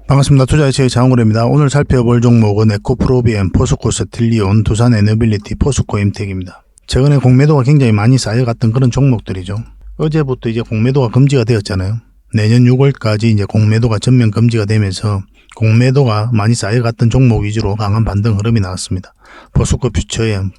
반갑습니다. 투자의체의 장원래입니다. 오늘 살펴볼 종목은 에코프로비엠, 포스코 스틸리온, 두산에너빌리티, 포스코 임텍입니다. 최근에 공매도가 굉장히 많이 쌓여갔던 그런 종목들이죠. 어제부터 이제 공매도가 금지가 되었잖아요. 내년 6월까지 이제 공매도가 전면 금지가 되면서 공매도가 많이 쌓여갔던 종목 위주로 강한 반등 흐름이 나왔습니다. 포스코 퓨처엠,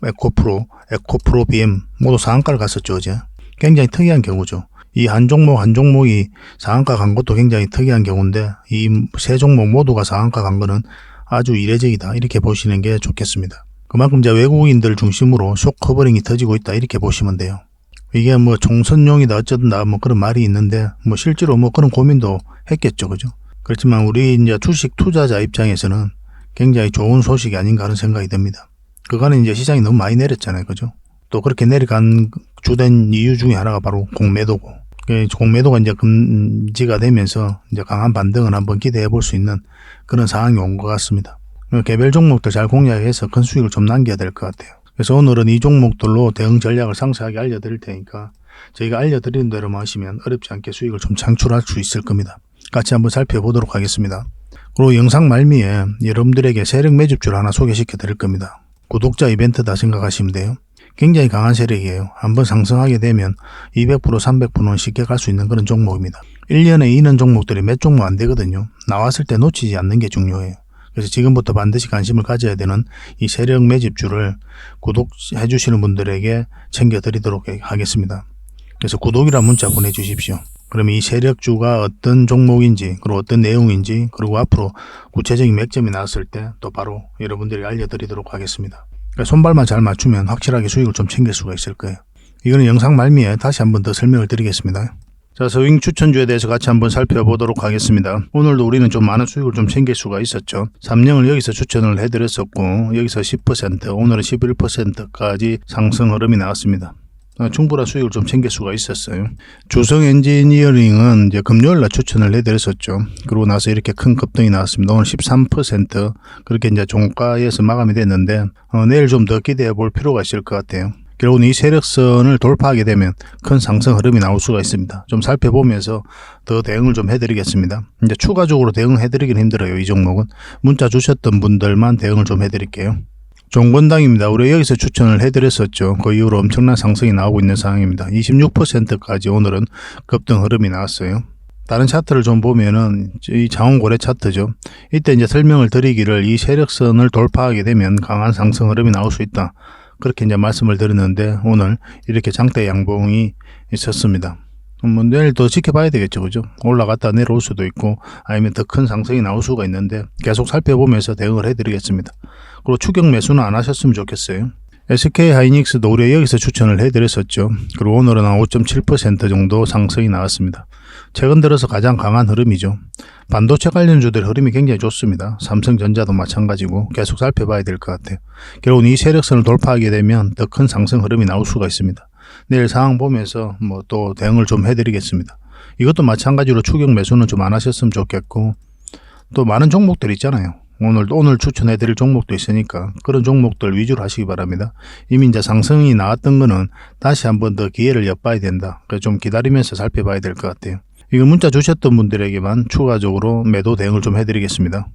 에코프로비엠 모두 상한가를 갔었죠, 어제. 굉장히 특이한 경우죠. 이 한 종목이 상한가 간 것도 굉장히 특이한 경우인데 이 세 종목 모두가 상한가 간 거는 아주 이례적이다, 이렇게 보시는 게 좋겠습니다. 그만큼 이제 외국인들 중심으로 숏 커버링이 터지고 있다, 이렇게 보시면 돼요. 이게 뭐 총선용이다 어쩌다 뭐 그런 말이 있는데 뭐 실제로 뭐 그런 고민도 했겠죠, 그죠? 그렇지만 우리 이제 주식 투자자 입장에서는 굉장히 좋은 소식이 아닌가 하는 생각이 듭니다. 그간에 이제 시장이 너무 많이 내렸잖아요, 그죠? 또 그렇게 내려간 주된 이유 중에 하나가 바로 공매도고, 공매도가 이제 금지가 되면서 이제 강한 반등을 한번 기대해 볼 수 있는 그런 상황이 온 것 같습니다. 개별 종목들 잘 공략해서 큰 수익을 좀 남겨야 될 것 같아요. 그래서 오늘은 이 종목들로 대응 전략을 상세하게 알려드릴 테니까 저희가 알려드리는 대로만 하시면 어렵지 않게 수익을 좀 창출할 수 있을 겁니다. 같이 한번 살펴보도록 하겠습니다. 그리고 영상 말미에 여러분들에게 세력 매집주를 하나 소개시켜 드릴 겁니다. 구독자 이벤트다 생각하시면 돼요. 굉장히 강한 세력이에요. 한번 상승하게 되면 200%, 300%는 쉽게 갈 수 있는 그런 종목입니다. 1년에 이는 종목들이 몇 종목 안 되거든요. 나왔을 때 놓치지 않는 게 중요해요. 그래서 지금부터 반드시 관심을 가져야 되는 이 세력 매집주를 구독해 주시는 분들에게 챙겨드리도록 하겠습니다. 그래서 구독이란 문자 보내주십시오. 그러면 이 세력주가 어떤 종목인지, 그리고 어떤 내용인지, 그리고 앞으로 구체적인 맥점이 나왔을 때 또 바로 여러분들이 알려드리도록 하겠습니다. 손발만 잘 맞추면 확실하게 수익을 좀 챙길 수가 있을 거예요. 이거는 영상 말미에 다시 한번 더 설명을 드리겠습니다. 자, 서윙 추천주에 대해서 같이 한번 살펴보도록 하겠습니다. 오늘도 우리는 좀 많은 수익을 좀 챙길 수가 있었죠. 삼령을 여기서 추천을 해드렸었고, 여기서 10%, 오늘은 11%까지 상승 흐름이 나왔습니다. 충분한 수익을 좀 챙길 수가 있었어요. 주성 엔지니어링은 이제 금요일날 추천을 해드렸었죠. 그러고 나서 이렇게 큰 급등이 나왔습니다. 오늘 13% 그렇게 이제 종가에서 마감이 됐는데 내일 좀 더 기대해 볼 필요가 있을 것 같아요. 결국은 이 세력선을 돌파하게 되면 큰 상승 흐름이 나올 수가 있습니다. 좀 살펴보면서 더 대응을 좀 해드리겠습니다. 이제 추가적으로 대응해드리긴 힘들어요. 이 종목은 문자 주셨던 분들만 대응을 좀 해드릴게요. 종건당입니다. 우리 여기서 추천을 해드렸었죠. 그 이후로 엄청난 상승이 나오고 있는 상황입니다. 26%까지 오늘은 급등 흐름이 나왔어요. 다른 차트를 좀 보면은 이 장원고래 차트죠. 이때 이제 설명을 드리기를 이 세력선을 돌파하게 되면 강한 상승 흐름이 나올 수 있다, 그렇게 이제 말씀을 드렸는데 오늘 이렇게 장대 양봉이 있었습니다. 뭐 내일 더 지켜봐야 되겠죠, 그죠? 올라갔다 내려올 수도 있고 아니면 더 큰 상승이 나올 수가 있는데 계속 살펴보면서 대응을 해드리겠습니다. 그리고 추격 매수는 안 하셨으면 좋겠어요. SK 하이닉스도 우리 여기서 추천을 해드렸었죠. 그리고 오늘은 한 5.7% 정도 상승이 나왔습니다. 최근 들어서 가장 강한 흐름이죠. 반도체 관련주들 흐름이 굉장히 좋습니다. 삼성전자도 마찬가지고 계속 살펴봐야 될 것 같아요. 결국 이 세력선을 돌파하게 되면 더 큰 상승 흐름이 나올 수가 있습니다. 내일 상황 보면서 뭐 또 대응을 좀 해드리겠습니다. 이것도 마찬가지로 추격 매수는 좀 안 하셨으면 좋겠고, 또 많은 종목들 있잖아요. 오늘 추천해드릴 종목도 있으니까 그런 종목들 위주로 하시기 바랍니다. 이미 이제 상승이 나왔던 거는 다시 한번 더 기회를 엿봐야 된다. 그래서 좀 기다리면서 살펴봐야 될 것 같아요. 이거 문자 주셨던 분들에게만 추가적으로 매도 대응을 좀 해드리겠습니다.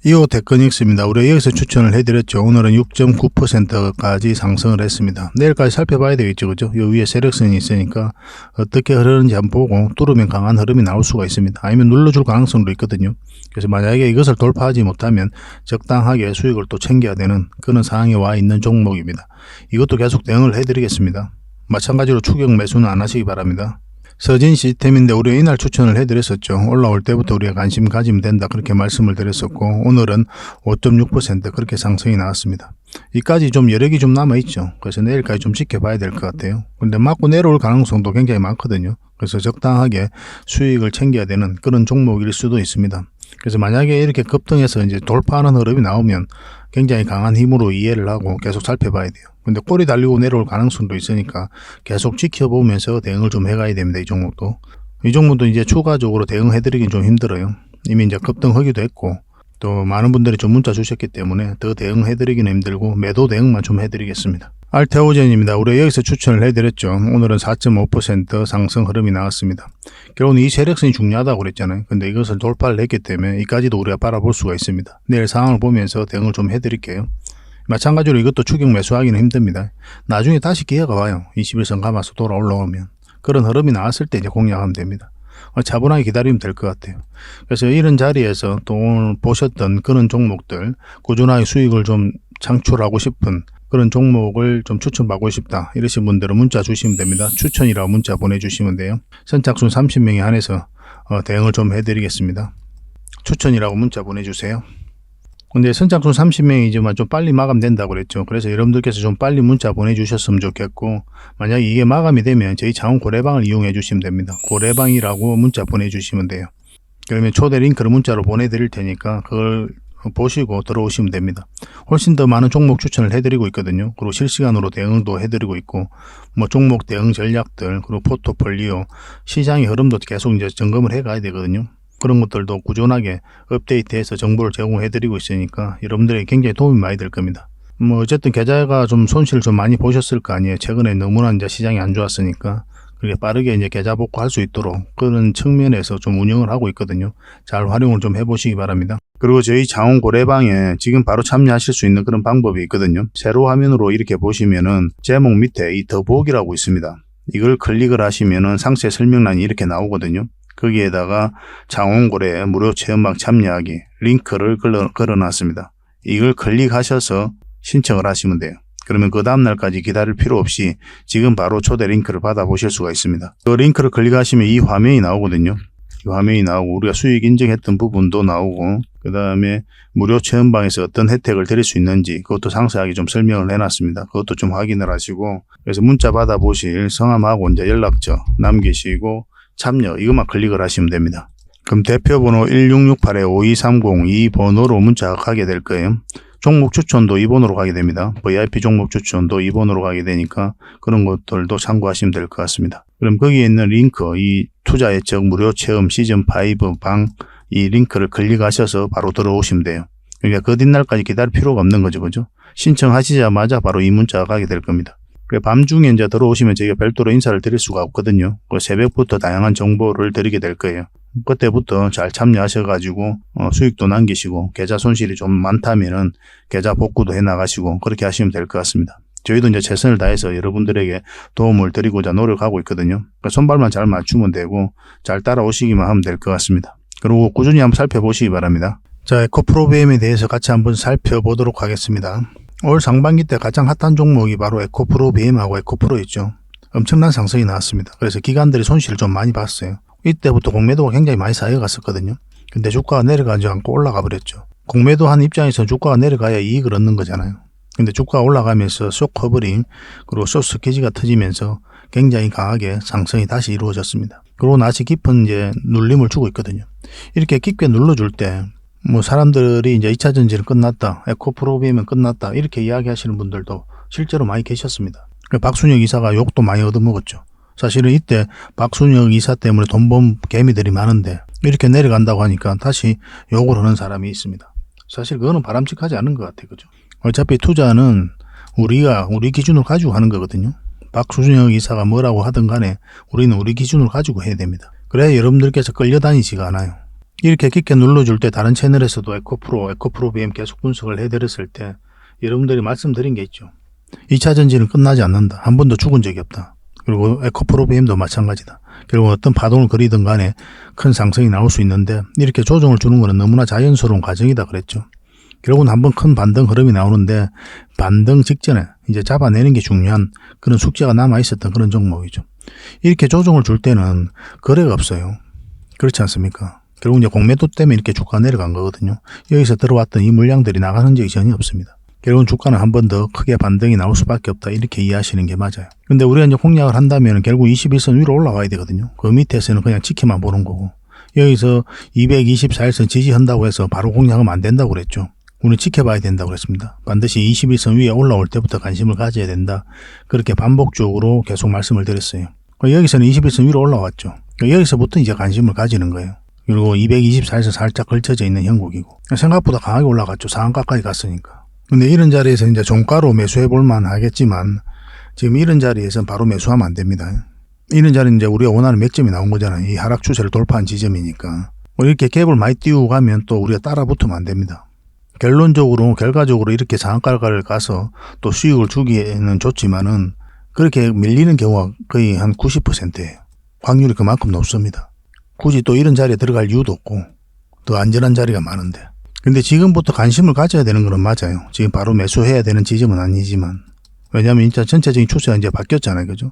이오 테크닉스입니다. 우리 여기서 추천을 해드렸죠. 오늘은 6.9%까지 상승을 했습니다. 내일까지 살펴봐야 되겠죠, 그죠? 요 위에 세력선이 있으니까 어떻게 흐르는지 한번 보고 뚫으면 강한 흐름이 나올 수가 있습니다. 아니면 눌러줄 가능성도 있거든요. 그래서 만약에 이것을 돌파하지 못하면 적당하게 수익을 또 챙겨야 되는 그런 상황에 와 있는 종목입니다. 이것도 계속 대응을 해드리겠습니다. 마찬가지로 추격 매수는 안 하시기 바랍니다. 서진 시스템인데 우리가 이날 추천을 해드렸었죠. 올라올 때부터 우리가 관심 가지면 된다, 그렇게 말씀을 드렸었고 오늘은 5.6% 그렇게 상승이 나왔습니다. 이까지 좀 여력이 좀 남아있죠. 그래서 내일까지 좀 지켜봐야 될 것 같아요. 근데 맞고 내려올 가능성도 굉장히 많거든요. 그래서 적당하게 수익을 챙겨야 되는 그런 종목일 수도 있습니다. 그래서 만약에 이렇게 급등해서 이제 돌파하는 흐름이 나오면 굉장히 강한 힘으로 이해를 하고 계속 살펴봐야 돼요. 근데 꼬리 달리고 내려올 가능성도 있으니까 계속 지켜보면서 대응을 좀 해가야 됩니다. 이 종목도 이제 추가적으로 대응해드리긴 좀 힘들어요. 이미 이제 급등하기도 했고 또 많은 분들이 좀 문자 주셨기 때문에 더 대응해드리기는 힘들고 매도 대응만 좀 해드리겠습니다. 알테오젠입니다. 우리가 여기서 추천을 해드렸죠. 오늘은 4.5% 상승 흐름이 나왔습니다. 결국은 이 세력선이 중요하다고 그랬잖아요. 근데 이것을 돌파를 했기 때문에 이까지도 우리가 바라볼 수가 있습니다. 내일 상황을 보면서 대응을 좀 해드릴게요. 마찬가지로 이것도 추격 매수하기는 힘듭니다. 나중에 다시 기회가 와요. 21선 감아서 돌아 올라오면. 그런 흐름이 나왔을 때 이제 공략하면 됩니다. 차분하게 기다리면 될 것 같아요. 그래서 이런 자리에서 또 오늘 보셨던 그런 종목들, 꾸준하게 수익을 좀 창출하고 싶은 그런 종목을 좀 추천받고 싶다 이러신 분들은 문자 주시면 됩니다. 추천이라고 문자 보내주시면 돼요. 선착순 30명에 한해서 대응을 좀 해드리겠습니다. 추천이라고 문자 보내주세요. 근데 선착순 30명이지만 좀 빨리 마감된다고 그랬죠. 그래서 여러분들께서 좀 빨리 문자 보내주셨으면 좋겠고, 만약에 이게 마감이 되면 저희 자원 고래방을 이용해 주시면 됩니다. 고래방이라고 문자 보내주시면 돼요. 그러면 초대 링크를 문자로 보내드릴 테니까 그걸 보시고 들어오시면 됩니다. 훨씬 더 많은 종목 추천을 해드리고 있거든요. 그리고 실시간으로 대응도 해드리고 있고, 뭐 종목 대응 전략들, 그리고 포트폴리오, 시장의 흐름도 계속 이제 점검을 해 가야 되거든요. 그런 것들도 꾸준하게 업데이트해서 정보를 제공해드리고 있으니까 여러분들에게 굉장히 도움이 많이 될 겁니다. 뭐 어쨌든 계좌가 좀 손실을 좀 많이 보셨을 거 아니에요. 최근에 너무나 이제 시장이 안 좋았으니까 그렇게 빠르게 이제 계좌 복구할 수 있도록 그런 측면에서 좀 운영을 하고 있거든요. 잘 활용을 좀 해보시기 바랍니다. 그리고 저희 자원 고래방에 지금 바로 참여하실 수 있는 그런 방법이 있거든요. 세로 화면으로 이렇게 보시면은 제목 밑에 이 더보기라고 있습니다. 이걸 클릭을 하시면은 상세 설명란이 이렇게 나오거든요. 거기에다가 자원고래 무료 체험방 참여하기 링크를 걸어놨습니다. 이걸 클릭하셔서 신청을 하시면 돼요. 그러면 그 다음날까지 기다릴 필요 없이 지금 바로 초대 링크를 받아보실 수가 있습니다. 그 링크를 클릭하시면 이 화면이 나오거든요. 이 화면이 나오고 우리가 수익 인증했던 부분도 나오고, 그 다음에 무료 체험방에서 어떤 혜택을 드릴 수 있는지 그것도 상세하게 좀 설명을 해놨습니다. 그것도 좀 확인을 하시고, 그래서 문자 받아보실 성함하고 이제 연락처 남기시고 참여 이것만 클릭을 하시면 됩니다. 그럼 대표번호 1668-5230 이 번호로 문자가 가게 될 거예요. 종목 추천도 이 번호로 가게 됩니다. VIP 종목 추천도 이 번호로 가게 되니까 그런 것들도 참고하시면 될 것 같습니다. 그럼 거기에 있는 링크, 이 투자 예측 무료 체험 시즌5 방 이 링크를 클릭하셔서 바로 들어오시면 돼요. 그러니까 그 뒷날까지 기다릴 필요가 없는 거죠. 그죠? 신청하시자마자 바로 이 문자가 가게 될 겁니다. 밤중에 이제 들어오시면 저희가 별도로 인사를 드릴 수가 없거든요. 새벽부터 다양한 정보를 드리게 될 거예요. 그때부터 잘 참여하셔가지고 수익도 남기시고 계좌 손실이 좀 많다면은 계좌 복구도 해 나가시고 그렇게 하시면 될 것 같습니다. 저희도 이제 최선을 다해서 여러분들에게 도움을 드리고자 노력하고 있거든요. 그러니까 손발만 잘 맞추면 되고 잘 따라오시기만 하면 될 것 같습니다. 그리고 꾸준히 한번 살펴보시기 바랍니다. 자, 에코프로비엠에 대해서 같이 한번 살펴보도록 하겠습니다. 올 상반기 때 가장 핫한 종목이 바로 에코프로비엠하고 에코프로였죠. 엄청난 상승이 나왔습니다. 그래서 기관들이 손실을 좀 많이 봤어요. 이때부터 공매도가 굉장히 많이 쌓여갔었거든요. 근데 주가가 내려가지 않고 올라가 버렸죠. 공매도 한 입장에서 주가가 내려가야 이익을 얻는 거잖아요. 근데 주가가 올라가면서 숏 커버링 그리고 숏 스퀴즈가 터지면서 굉장히 강하게 상승이 다시 이루어졌습니다. 그리고 나시 깊은 이제 눌림을 주고 있거든요. 이렇게 깊게 눌러줄 때 뭐 사람들이 이제 2차 전지는 끝났다, 에코프로비엠은 끝났다 이렇게 이야기하시는 분들도 실제로 많이 계셨습니다. 박순혁 이사가 욕도 많이 얻어먹었죠. 사실은 이때 박순혁 이사 때문에 돈 번 개미들이 많은데 이렇게 내려간다고 하니까 다시 욕을 하는 사람이 있습니다. 사실 그거는 바람직하지 않은 것 같아요. 그죠? 어차피 투자는 우리 기준을 가지고 하는 거거든요. 박순혁 이사가 뭐라고 하든 간에 우리는 우리 기준을 가지고 해야 됩니다. 그래야 여러분들께서 끌려다니지가 않아요. 이렇게 깊게 눌러줄 때 다른 채널에서도 에코프로비엠 계속 분석을 해드렸을 때 여러분들이 말씀드린 게 있죠. 2차 전지는 끝나지 않는다. 한 번도 죽은 적이 없다. 그리고 에코프로비엠도 마찬가지다. 결국 어떤 파동을 그리든 간에 큰 상승이 나올 수 있는데 이렇게 조정을 주는 것은 너무나 자연스러운 과정이다 그랬죠. 결국은 한번 큰 반등 흐름이 나오는데 반등 직전에 이제 잡아내는 게 중요한 그런 숙제가 남아있었던 그런 종목이죠. 이렇게 조정을 줄 때는 거래가 없어요. 그렇지 않습니까? 결국 이제 공매도 때문에 이렇게 주가가 내려간 거거든요. 여기서 들어왔던 이 물량들이 나가는 적이 전혀 없습니다. 결국은 주가는 한 번 더 크게 반등이 나올 수밖에 없다 이렇게 이해하시는 게 맞아요. 근데 우리가 이제 공략을 한다면 결국 21선 위로 올라가야 되거든요. 그 밑에서는 그냥 지켜만 보는 거고, 여기서 224일선 지지한다고 해서 바로 공략하면 안 된다고 그랬죠. 우리는 지켜봐야 된다고 그랬습니다. 반드시 21선 위에 올라올 때부터 관심을 가져야 된다. 그렇게 반복적으로 계속 말씀을 드렸어요. 여기서는 21선 위로 올라왔죠. 여기서부터 이제 관심을 가지는 거예요. 그리고 224에서 살짝 걸쳐져 있는 형국이고 생각보다 강하게 올라갔죠. 상한가까지 갔으니까. 근데 이런 자리에서 이제 종가로 매수해 볼만 하겠지만 지금 이런 자리에서는 바로 매수하면 안 됩니다. 이런 자리는 이제 우리가 원하는 맥점이 나온 거잖아요. 이 하락 추세를 돌파한 지점이니까. 이렇게 갭을 많이 띄우고 가면 또 우리가 따라 붙으면 안 됩니다. 결과적으로 이렇게 상한가를 가서 또 수익을 주기에는 좋지만은 그렇게 밀리는 경우가 거의 한 90%예요. 확률이 그만큼 높습니다. 굳이 또 이런 자리에 들어갈 이유도 없고 더 안전한 자리가 많은데. 근데 지금부터 관심을 가져야 되는 건 맞아요. 지금 바로 매수해야 되는 지점은 아니지만. 왜냐하면 진짜 전체적인 추세가 이제 바뀌었잖아요. 그죠?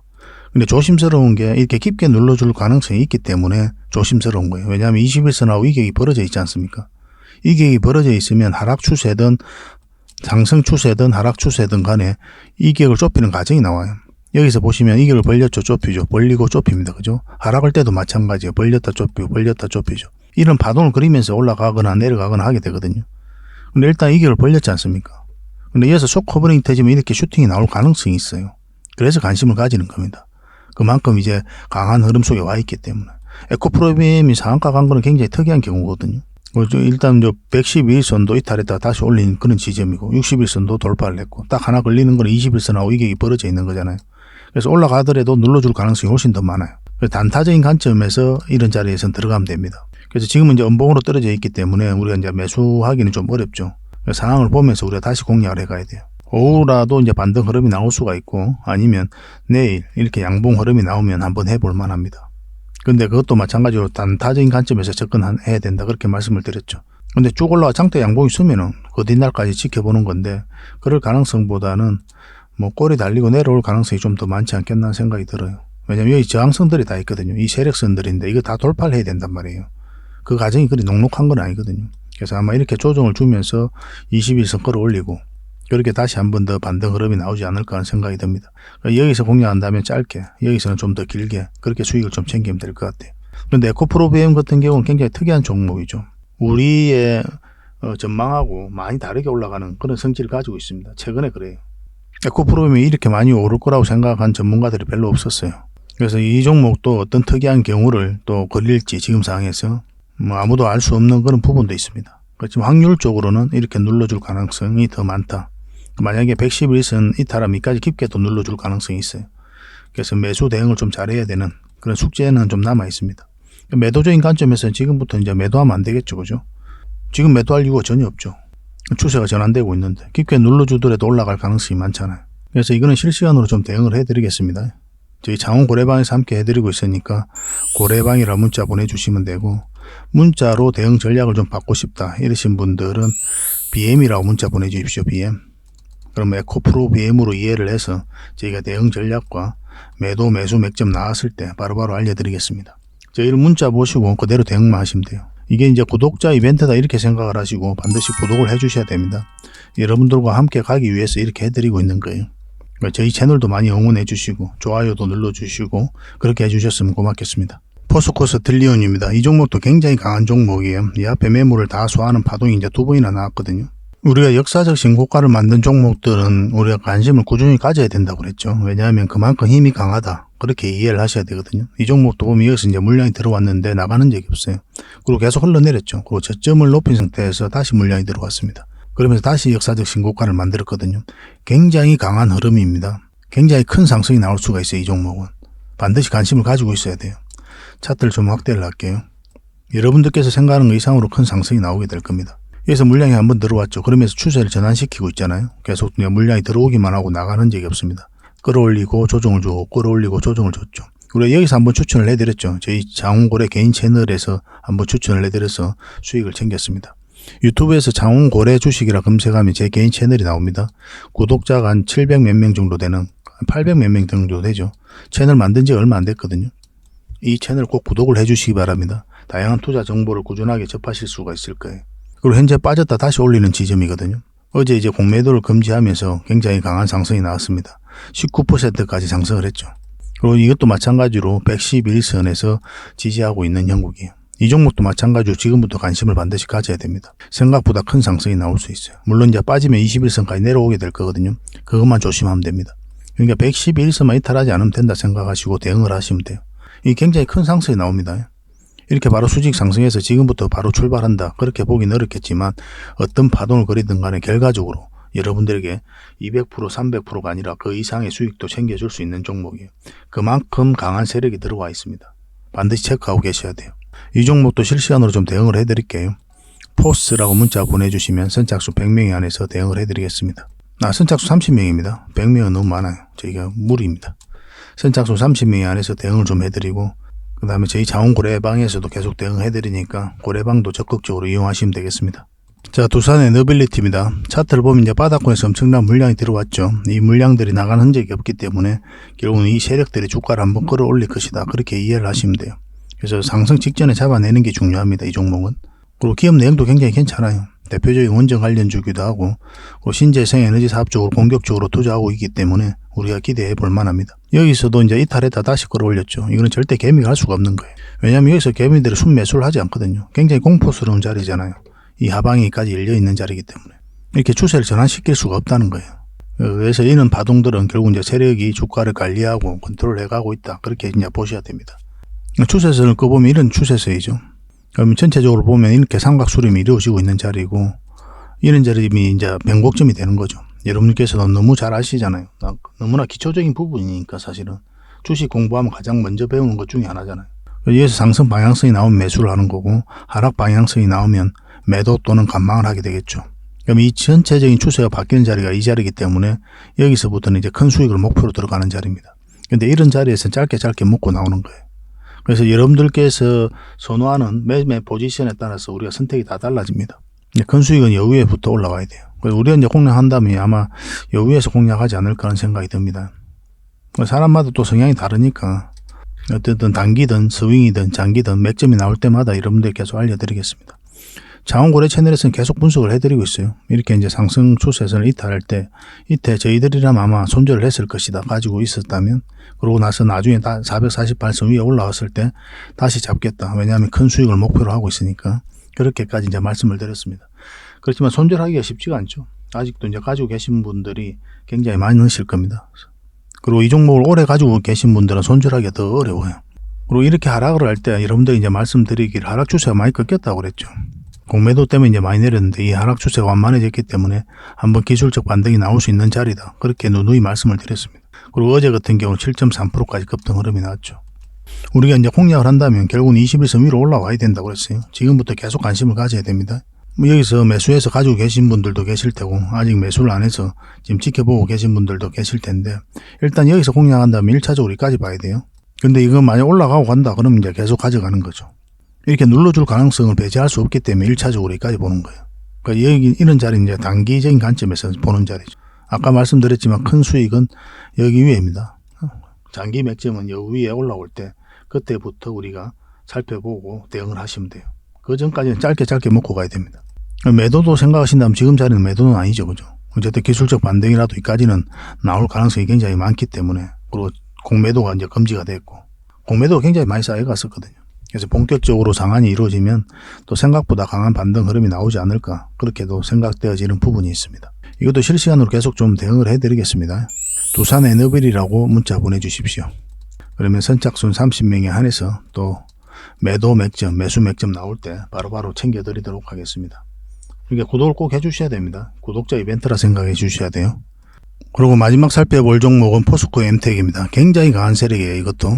근데 조심스러운 게 이렇게 깊게 눌러줄 가능성이 있기 때문에 조심스러운 거예요. 왜냐하면 21선하고 이격이 벌어져 있지 않습니까? 이격이 벌어져 있으면 하락 추세든 상승 추세든 하락 추세든 간에 이격을 좁히는 과정이 나와요. 여기서 보시면 이격을 벌렸죠, 좁히죠. 벌리고 좁힙니다. 그죠? 하락할 때도 마찬가지예요. 벌렸다 좁히고 벌렸다 좁히죠. 이런 파동을 그리면서 올라가거나 내려가거나 하게 되거든요. 근데 일단 이격을 벌렸지 않습니까? 근데 이어서 속 커버링 터지면 이렇게 슈팅이 나올 가능성이 있어요. 그래서 관심을 가지는 겁니다. 그만큼 이제 강한 흐름 속에 와 있기 때문에. 에코프로비엠이 상한가 간 거는 굉장히 특이한 경우거든요. 일단 111선도 이탈했다가 다시 올린 그런 지점이고 61선도 돌파를 했고 딱 하나 걸리는 건 21선하고 이격이 벌어져 있는 거잖아요. 그래서 올라가더라도 눌러줄 가능성이 훨씬 더 많아요. 단타적인 관점에서 이런 자리에선 들어가면 됩니다. 그래서 지금은 이제 음봉으로 떨어져 있기 때문에 우리가 이제 매수하기는 좀 어렵죠. 상황을 보면서 우리가 다시 공략을 해가야 돼요. 오후라도 이제 반등 흐름이 나올 수가 있고 아니면 내일 이렇게 양봉 흐름이 나오면 한번 해볼 만합니다. 근데 그것도 마찬가지로 단타적인 관점에서 접근해야 된다 그렇게 말씀을 드렸죠. 근데 쭉 올라와 장대 양봉이 쓰면은 그 뒷날까지 지켜보는 건데 그럴 가능성보다는 뭐 꼬리 달리고 내려올 가능성이 좀 더 많지 않겠나 생각이 들어요. 왜냐면 여기 저항선들이 다 있거든요. 이 세력선들인데 이거 다 돌파를 해야 된단 말이에요. 그 과정이 그리 녹록한 건 아니거든요. 그래서 아마 이렇게 조정을 주면서 21선 끌어올리고 그렇게 다시 한 번 더 반등 흐름이 나오지 않을까 하는 생각이 듭니다. 여기서 공략한다면 짧게, 여기서는 좀 더 길게 그렇게 수익을 좀 챙기면 될 것 같아요. 그런데 에코프로비엠 같은 경우는 굉장히 특이한 종목이죠. 우리의 전망하고 많이 다르게 올라가는 그런 성질을 가지고 있습니다. 최근에 그래요. 에코프로비엠이 이렇게 많이 오를 거라고 생각한 전문가들이 별로 없었어요. 그래서 이 종목도 어떤 특이한 경우를 또 걸릴지 지금 상황에서 뭐 아무도 알 수 없는 그런 부분도 있습니다. 그렇지만 확률적으로는 이렇게 눌러줄 가능성이 더 많다. 만약에 111선 이탈하면 이까지 깊게 또 눌러줄 가능성이 있어요. 그래서 매수 대응을 좀 잘해야 되는 그런 숙제는 좀 남아 있습니다. 매도적인 관점에서는 지금부터 이제 매도하면 안 되겠죠. 그죠? 지금 매도할 이유가 전혀 없죠. 추세가 전환되고 있는데 깊게 눌러주더라도 올라갈 가능성이 많잖아요. 그래서 이거는 실시간으로 좀 대응을 해드리겠습니다. 저희 장원 고래방에서 함께 해드리고 있으니까 고래방이라 문자 보내주시면 되고 문자로 대응 전략을 좀 받고 싶다 이러신 분들은 BM이라고 문자 보내주십시오. BM. 그러면 에코프로 BM으로 이해를 해서 저희가 대응 전략과 매도 매수 맥점 나왔을 때 바로바로 알려드리겠습니다. 저희를 문자 보시고 그대로 대응만 하시면 돼요. 이게 이제 구독자 이벤트다 이렇게 생각을 하시고 반드시 구독을 해주셔야 됩니다. 여러분들과 함께 가기 위해서 이렇게 해드리고 있는 거예요. 저희 채널도 많이 응원해 주시고 좋아요도 눌러주시고 그렇게 해주셨으면 고맙겠습니다. 포스코스 틸리온입니다. 이 종목도 굉장히 강한 종목이에요. 이 앞에 매물을 다 소화하는 파동이 이제 두 번이나 나왔거든요. 우리가 역사적 신고가를 만든 종목들은 우리가 관심을 꾸준히 가져야 된다고 그랬죠. 왜냐하면 그만큼 힘이 강하다. 그렇게 이해를 하셔야 되거든요. 이 종목도 보면 여기서 이제 물량이 들어왔는데 나가는 적이 없어요. 그리고 계속 흘러내렸죠. 그리고 저점을 높인 상태에서 다시 물량이 들어왔습니다. 그러면서 다시 역사적 신고가를 만들었거든요. 굉장히 강한 흐름입니다. 굉장히 큰 상승이 나올 수가 있어요. 이 종목은. 반드시 관심을 가지고 있어야 돼요. 차트를 좀 확대를 할게요. 여러분들께서 생각하는 것 이상으로 큰 상승이 나오게 될 겁니다. 여기서 물량이 한번 들어왔죠. 그러면서 추세를 전환시키고 있잖아요. 계속 물량이 들어오기만 하고 나가는 적이 없습니다. 끌어올리고 조정을 주고 끌어올리고 조정을 줬죠. 우리가 여기서 한번 추천을 해드렸죠. 저희 장원고래 개인 채널에서 한번 추천을 해드려서 수익을 챙겼습니다. 유튜브에서 장원고래 주식이라 검색하면 제 개인 채널이 나옵니다. 구독자가 한 700 몇 명 정도 되는 800 몇 명 정도 되죠. 채널 만든 지 얼마 안 됐거든요. 이 채널 꼭 구독을 해주시기 바랍니다. 다양한 투자 정보를 꾸준하게 접하실 수가 있을 거예요. 그리고 현재 빠졌다 다시 올리는 지점이거든요. 어제 이제 공매도를 금지하면서 굉장히 강한 상승이 나왔습니다. 19%까지 상승을 했죠. 그리고 이것도 마찬가지로 111선에서 지지하고 있는 형국이에요. 이 종목도 마찬가지로 지금부터 관심을 반드시 가져야 됩니다. 생각보다 큰 상승이 나올 수 있어요. 물론 이제 빠지면 21선까지 내려오게 될 거거든요. 그것만 조심하면 됩니다. 그러니까 111선만 이탈하지 않으면 된다 생각하시고 대응을 하시면 돼요. 이 굉장히 큰 상승이 나옵니다. 이렇게 바로 수직 상승해서 지금부터 바로 출발한다. 그렇게 보기는 어렵겠지만 어떤 파동을 그리든 간에 결과적으로 여러분들에게 200%, 300%가 아니라 그 이상의 수익도 챙겨줄 수 있는 종목이에요. 그만큼 강한 세력이 들어와 있습니다. 반드시 체크하고 계셔야 돼요. 이 종목도 실시간으로 좀 대응을 해드릴게요. 포스라고 문자 보내주시면 선착수 100명이 안에서 대응을 해드리겠습니다. 선착수 30명입니다. 100명은 너무 많아요. 저희가 무리입니다. 선착수 30명이 안에서 대응을 좀 해드리고, 그 다음에 저희 자원고래방에서도 계속 대응해드리니까 고래방도 적극적으로 이용하시면 되겠습니다. 자, 두산의 너빌리티입니다. 차트를 보면 이제 바닥권에서 엄청난 물량이 들어왔죠. 이 물량들이 나간 흔적이 없기 때문에 결국은 이 세력들이 주가를 한번 끌어올릴 것이다. 그렇게 이해를 하시면 돼요. 그래서 상승 직전에 잡아내는 게 중요합니다. 이 종목은. 그리고 기업 내용도 굉장히 괜찮아요. 대표적인 원전 관련주기도 하고, 그리고 신재생 에너지 사업 쪽으로 공격적으로 투자하고 있기 때문에 우리가 기대해 볼 만합니다. 여기서도 이제 이탈했다 다시 끌어올렸죠. 이거는 절대 개미가 할 수가 없는 거예요. 왜냐하면 여기서 개미들이 순매수를 하지 않거든요. 굉장히 공포스러운 자리잖아요. 이 하방이까지 열려 있는 자리이기 때문에 이렇게 추세를 전환시킬 수가 없다는 거예요. 그래서 이런 파동들은 결국 이제 세력이 주가를 관리하고 컨트롤 해가고 있다. 그렇게 이제 보셔야 됩니다. 추세선을 꺼보면 이런 추세선이죠. 그러면 전체적으로 보면 이렇게 삼각수렴이 이루어지고 있는 자리고, 이런 자리이 이제 변곡점이 되는 거죠. 여러분께서는 너무 잘 아시잖아요. 너무나 기초적인 부분이니까 사실은 주식 공부하면 가장 먼저 배우는 것 중에 하나잖아요. 여기서 상승 방향성이 나오면 매수를 하는 거고, 하락 방향성이 나오면 매도 또는 관망을 하게 되겠죠. 그럼 이 전체적인 추세가 바뀌는 자리가 이 자리이기 때문에 여기서부터는 이제 큰 수익을 목표로 들어가는 자리입니다. 근데 이런 자리에서 짧게 묶고 나오는 거예요. 그래서 여러분들께서 선호하는 매매 포지션에 따라서 우리가 선택이 다 달라집니다. 큰 수익은 여기에부터 올라와야 돼요. 그래서 우리가 이제 공략한다면 아마 여기에서 공략하지 않을까 하는 생각이 듭니다. 사람마다 또 성향이 다르니까 어쨌든 단기든 스윙이든 장기든 맥점이 나올 때마다 여러분들 계속 알려드리겠습니다. 자원고래 채널에서는 계속 분석을 해드리고 있어요. 이렇게 이제 상승 추세선을 이탈할 때, 이때 저희들이라면 아마 손절을 했을 것이다 가지고 있었다면, 그러고 나서 나중에 448선 위에 올라왔을 때 다시 잡겠다. 왜냐하면 큰 수익을 목표로 하고 있으니까 그렇게까지 이제 말씀을 드렸습니다. 그렇지만 손절하기가 쉽지가 않죠. 아직도 이제 가지고 계신 분들이 굉장히 많으실 겁니다. 그리고 이 종목을 오래 가지고 계신 분들은 손절하기가 더 어려워요. 그리고 이렇게 하락을 할 때 여러분들이 이제 말씀드리길 하락 추세가 많이 꺾였다고 그랬죠. 공매도 때문에 이제 많이 내렸는데 이 하락 추세가 완만해졌기 때문에 한번 기술적 반등이 나올 수 있는 자리다. 그렇게 누누이 말씀을 드렸습니다. 그리고 어제 같은 경우는 7.3%까지 급등 흐름이 나왔죠. 우리가 이제 공략을 한다면 결국은 21선 위로 올라와야 된다고 그랬어요. 지금부터 계속 관심을 가져야 됩니다. 여기서 매수해서 가지고 계신 분들도 계실 테고, 아직 매수를 안 해서 지금 지켜보고 계신 분들도 계실 텐데, 일단 여기서 공략한다면 1차적으로 여기까지 봐야 돼요. 근데 이거 만약 올라가고 간다 그러면 이제 계속 가져가는 거죠. 이렇게 눌러줄 가능성을 배제할 수 없기 때문에 1차적으로 여기까지 보는 거예요. 그러니까 여기 이런 자리는 이제 단기적인 관점에서 보는 자리죠. 아까 말씀드렸지만 큰 수익은 여기 위에입니다. 장기 맥점은 여기 위에 올라올 때 그때부터 우리가 살펴보고 대응을 하시면 돼요. 그 전까지는 짧게 묶고 가야 됩니다. 매도도 생각하신다면 지금 자리는 매도는 아니죠. 그죠? 어쨌든 기술적 반등이라도 여기까지는 나올 가능성이 굉장히 많기 때문에, 그리고 공매도가 이제 금지가 됐고, 공매도가 굉장히 많이 쌓여갔었거든요. 그래서 본격적으로 상한이 이루어지면 또 생각보다 강한 반등 흐름이 나오지 않을까, 그렇게도 생각되어지는 부분이 있습니다. 이것도 실시간으로 계속 좀 대응을 해드리겠습니다. 두산 에너빌이라고 문자 보내주십시오. 그러면 선착순 30명에 한해서 또 매도 맥점, 매수 맥점 나올 때 바로바로 챙겨드리도록 하겠습니다. 그러니까 구독을 꼭 해주셔야 됩니다. 구독자 이벤트라 생각해 주셔야 돼요. 그리고 마지막 살펴볼 종목은 포스코 엠텍입니다. 굉장히 강한 세력이에요. 이것도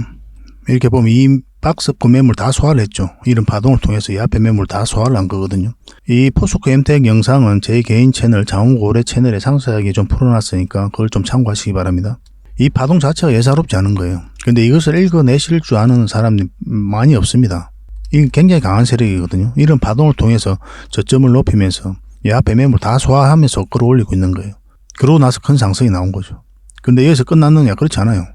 이렇게 보면 이 박스권 매물 다 소화를 했죠. 이런 파동을 통해서 이 앞에 매물 다 소화를 한 거거든요. 이 포스코 엠텍 영상은 제 개인 채널 자원고래 채널에 상세하게 좀 풀어놨으니까 그걸 좀 참고하시기 바랍니다. 이 파동 자체가 예사롭지 않은 거예요. 근데 이것을 읽어내실 줄 아는 사람이 많이 없습니다. 이게 굉장히 강한 세력이거든요. 이런 파동을 통해서 저점을 높이면서 이 앞에 매물 다 소화하면서 끌어올리고 있는 거예요. 그러고 나서 큰 상승이 나온 거죠. 근데 여기서 끝났느냐? 그렇지 않아요.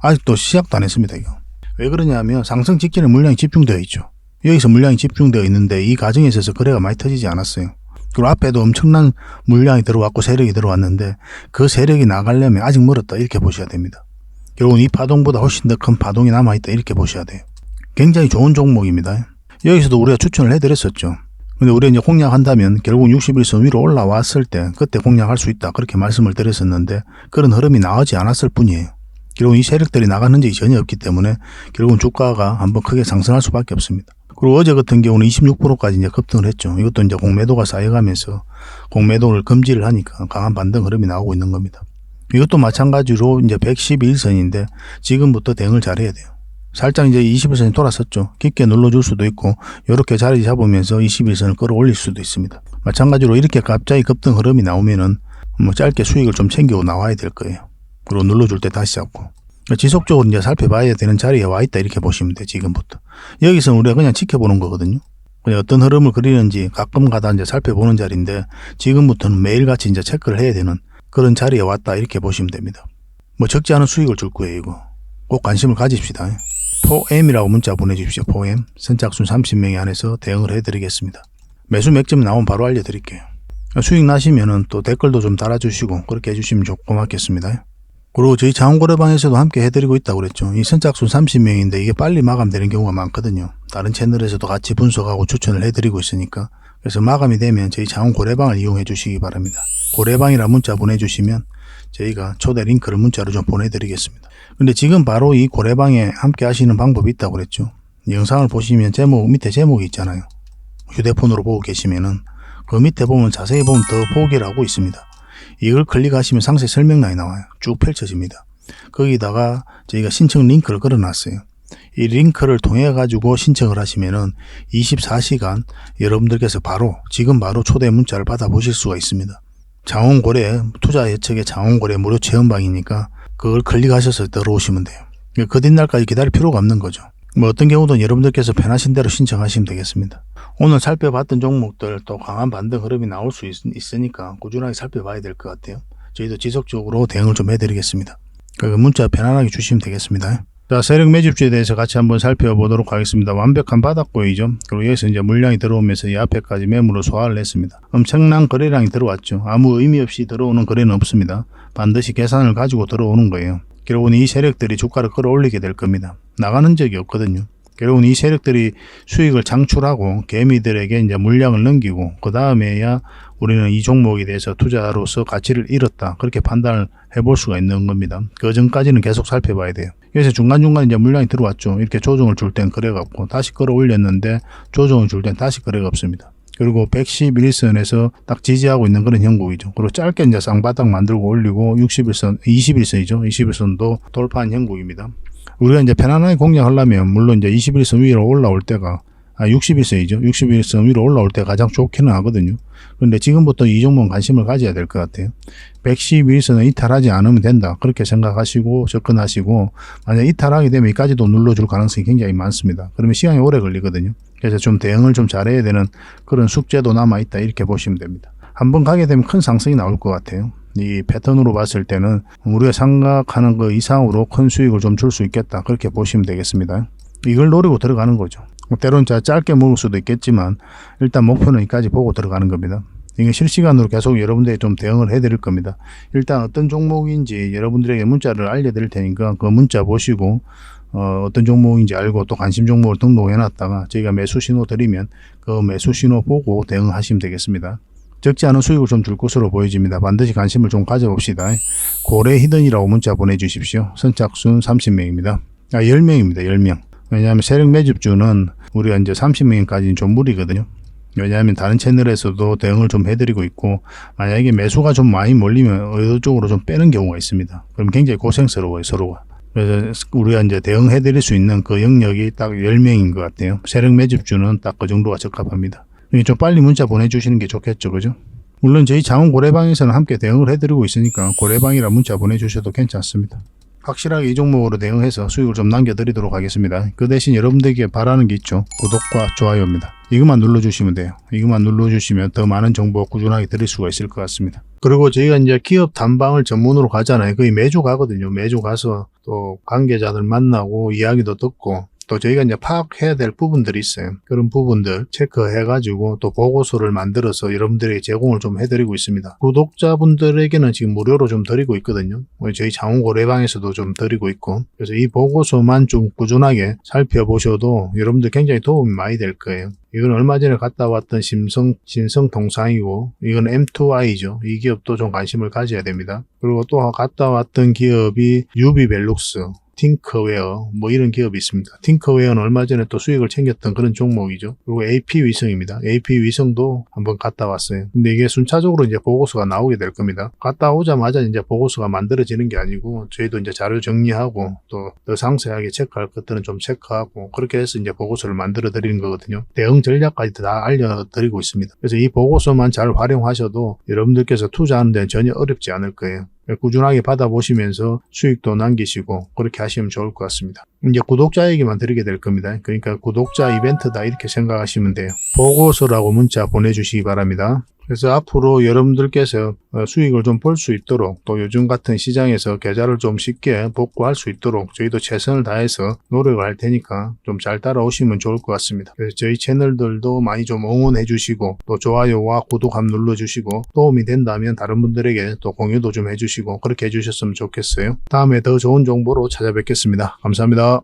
아직도 시작도 안 했습니다. 이거. 왜 그러냐면 상승 직전에 물량이 집중되어 있죠. 여기서 물량이 집중되어 있는데 이 과정에 있어서 거래가 많이 터지지 않았어요. 그리고 앞에도 엄청난 물량이 들어왔고 세력이 들어왔는데 그 세력이 나가려면 아직 멀었다, 이렇게 보셔야 됩니다. 결국은 이 파동보다 훨씬 더 큰 파동이 남아있다, 이렇게 보셔야 돼요. 굉장히 좋은 종목입니다. 여기서도 우리가 추천을 해드렸었죠. 근데 우리가 이제 공략한다면 결국 61선 위로 올라왔을 때 그때 공략할 수 있다, 그렇게 말씀을 드렸었는데 그런 흐름이 나오지 않았을 뿐이에요. 결국 이 세력들이 나가는 적이 전혀 없기 때문에 결국은 주가가 한번 크게 상승할 수밖에 없습니다. 그리고 어제 같은 경우는 26%까지 이제 급등을 했죠. 이것도 이제 공매도가 쌓여가면서 공매도를 금지를 하니까 강한 반등 흐름이 나오고 있는 겁니다. 이것도 마찬가지로 이제 111선인데 지금부터 대응을 잘해야 돼요. 살짝 이제 21선이 돌아섰죠. 깊게 눌러줄 수도 있고 이렇게 자리 잡으면서 21선을 끌어올릴 수도 있습니다. 마찬가지로 이렇게 갑자기 급등 흐름이 나오면은 뭐 짧게 수익을 좀 챙기고 나와야 될 거예요. 그리고 눌러줄 때 다시 잡고 지속적으로 이제 살펴봐야 되는 자리에 와 있다 이렇게 보시면 돼. 지금부터 여기서는 우리가 그냥 지켜보는 거거든요. 그냥 어떤 흐름을 그리는지 가끔 가다 이제 살펴보는 자리인데 지금부터는 매일같이 이제 체크를 해야 되는 그런 자리에 왔다 이렇게 보시면 됩니다. 뭐 적지 않은 수익을 줄 거예요. 이거 꼭 관심을 가집시다. 포엠이라고 문자 보내주십시오. 포엠 선착순 30명이 안에서 대응을 해드리겠습니다. 매수 맥점 나오면 바로 알려드릴게요. 수익 나시면은 또 댓글도 좀 달아주시고 그렇게 해주시면 고맙겠습니다. 그리고 저희 자원거래방에서도 함께 해드리고 있다고 그랬죠. 이 선착순 30명인데 이게 빨리 마감되는 경우가 많거든요. 다른 채널에서도 같이 분석하고 추천을 해드리고 있으니까 그래서 마감이 되면 저희 자원거래방을 이용해 주시기 바랍니다. 고래방이라 문자 보내주시면 저희가 초대 링크를 문자로 좀 보내드리겠습니다. 근데 지금 바로 이 고래방에 함께 하시는 방법이 있다고 그랬죠. 이 영상을 보시면 밑에 제목이 있잖아요. 휴대폰으로 보고 계시면은 그 밑에 보면 자세히 보면 더 보기라고 있습니다. 이걸 클릭하시면 상세 설명란이 나와요. 쭉 펼쳐집니다. 거기다가 저희가 신청 링크를 걸어놨어요. 이 링크를 통해 가지고 신청을 하시면은 24시간 여러분들께서 지금 바로 초대 문자를 받아보실 수가 있습니다. 자원거래 투자 예측의 자원거래 무료 체험방이니까 그걸 클릭하셔서 들어오시면 돼요. 그 뒷날까지 기다릴 필요가 없는 거죠. 뭐 어떤 경우든 여러분들께서 편하신 대로 신청하시면 되겠습니다. 오늘 살펴봤던 종목들 또 강한 반등 흐름이 나올 수 있으니까 꾸준하게 살펴봐야 될 것 같아요. 저희도 지속적으로 대응을 좀 해드리겠습니다. 그 문자 편안하게 주시면 되겠습니다. 자, 세력 매집주에 대해서 같이 한번 살펴보도록 하겠습니다. 완벽한 바닥고이죠. 그리고 여기서 이제 물량이 들어오면서 이 앞에까지 매물을 소화를 했습니다. 엄청난 거래량이 들어왔죠. 아무 의미 없이 들어오는 거래는 없습니다. 반드시 계산을 가지고 들어오는 거예요. 결국은 이 세력들이 주가를 끌어올리게 될 겁니다. 나가는 적이 없거든요. 결국은 이 세력들이 수익을 창출하고 개미들에게 이제 물량을 넘기고 그 다음에야 우리는 이 종목에 대해서 투자로서 가치를 잃었다 그렇게 판단을 해볼 수가 있는 겁니다. 그 전까지는 계속 살펴봐야 돼요. 그래서 중간중간 이제 물량이 들어왔죠. 이렇게 조정을 줄 땐 거래가 없고 다시 끌어올렸는데 조정을 줄 땐 다시 거래가 없습니다. 그리고 111선에서 딱 지지하고 있는 그런 형국이죠. 그리고 짧게 이제 쌍바닥 만들고 올리고 21선이죠. 21선도 돌파한 형국입니다. 우리가 이제 편안하게 공략하려면 물론 이제 21선 위로 올라올 때가 61선이죠. 61선 위로 올라올 때 가장 좋기는 하거든요. 그런데 지금부터 이 종목은 관심을 가져야 될 것 같아요. 111선을 이탈하지 않으면 된다. 그렇게 생각하시고 접근하시고 만약 이탈하게 되면 여기까지도 눌러줄 가능성이 굉장히 많습니다. 그러면 시간이 오래 걸리거든요. 그래서 좀 대응을 좀 잘해야 되는 그런 숙제도 남아있다 이렇게 보시면 됩니다. 한번 가게 되면 큰 상승이 나올 것 같아요. 이 패턴으로 봤을 때는 우리가 생각하는 것 이상으로 큰 수익을 좀 줄 수 있겠다 그렇게 보시면 되겠습니다. 이걸 노리고 들어가는 거죠. 때로는 짧게 먹을 수도 있겠지만 일단 목표는 여기까지 보고 들어가는 겁니다. 이게 실시간으로 계속 여러분들이 좀 대응을 해드릴 겁니다. 일단 어떤 종목인지 여러분들에게 문자를 알려드릴 테니까 그 문자 보시고 어떤 종목인지 알고 또 관심 종목을 등록해 놨다가 저희가 매수 신호 드리면 그 매수 신호 보고 대응하시면 되겠습니다. 적지 않은 수익을 좀 줄 것으로 보여집니다. 반드시 관심을 좀 가져봅시다. 고래 히든이라고 문자 보내주십시오. 선착순 30명입니다. 10명입니다. 10명. 왜냐하면 세력 매집주는 우리가 이제 30명까지는 좀 무리거든요. 왜냐하면 다른 채널에서도 대응을 좀 해드리고 있고 만약에 매수가 좀 많이 몰리면 의도적으로 좀 빼는 경우가 있습니다. 그럼 굉장히 고생스러워요, 서로가. 그래서 우리가 이제 대응해드릴 수 있는 그 영역이 딱 10명인 것 같아요. 세력 매집주는 딱 그 정도가 적합합니다. 좀 빨리 문자 보내주시는 게 좋겠죠, 그죠? 물론 저희 자원 고래방에서는 함께 대응을 해드리고 있으니까 고래방이라 문자 보내주셔도 괜찮습니다. 확실하게 이 종목으로 대응해서 수익을 좀 남겨드리도록 하겠습니다. 그 대신 여러분들에게 바라는 게 있죠. 구독과 좋아요입니다. 이것만 눌러주시면 돼요. 이것만 눌러주시면 더 많은 정보 꾸준하게 드릴 수가 있을 것 같습니다. 그리고 저희가 이제 기업 단방을 전문으로 가잖아요. 거의 매주 가거든요. 매주 가서 또 관계자들 만나고 이야기도 듣고 또 저희가 이제 파악해야 될 부분들이 있어요. 그런 부분들 체크해가지고 또 보고서를 만들어서 여러분들에게 제공을 좀 해드리고 있습니다. 구독자분들에게는 지금 무료로 좀 드리고 있거든요. 저희 자원고래방에서도 좀 드리고 있고 그래서 이 보고서만 좀 꾸준하게 살펴보셔도 여러분들 굉장히 도움이 많이 될 거예요. 이건 얼마 전에 갔다 왔던 신성통상이고 이건 M2I죠. 이 기업도 좀 관심을 가져야 됩니다. 그리고 또 갔다 왔던 기업이 유비벨룩스 팅커웨어 뭐 이런 기업이 있습니다. 팅커웨어는 얼마 전에 또 수익을 챙겼던 그런 종목이죠. 그리고 AP 위성입니다. AP 위성도 한번 갔다 왔어요. 근데 이게 순차적으로 이제 보고서가 나오게 될 겁니다. 갔다 오자마자 이제 보고서가 만들어지는 게 아니고 저희도 이제 자료 정리하고 또 더 상세하게 체크할 것들은 좀 체크하고 그렇게 해서 이제 보고서를 만들어 드리는 거거든요. 대응 전략까지 다 알려드리고 있습니다. 그래서 이 보고서만 잘 활용하셔도 여러분들께서 투자하는 데는 전혀 어렵지 않을 거예요. 꾸준하게 받아보시면서 수익도 남기시고 그렇게 하시면 좋을 것 같습니다. 이제 구독자에게만 드리게 될 겁니다. 그러니까 구독자 이벤트다 이렇게 생각하시면 돼요. 보고서라고 문자 보내주시기 바랍니다. 그래서 앞으로 여러분들께서 수익을 좀 볼 수 있도록 또 요즘 같은 시장에서 계좌를 좀 쉽게 복구할 수 있도록 저희도 최선을 다해서 노력을 할 테니까 좀 잘 따라오시면 좋을 것 같습니다. 그래서 저희 채널들도 많이 좀 응원해 주시고 또 좋아요와 구독 한번 눌러주시고 도움이 된다면 다른 분들에게 또 공유도 좀 해주시고 그렇게 해주셨으면 좋겠어요. 다음에 더 좋은 정보로 찾아뵙겠습니다. 감사합니다.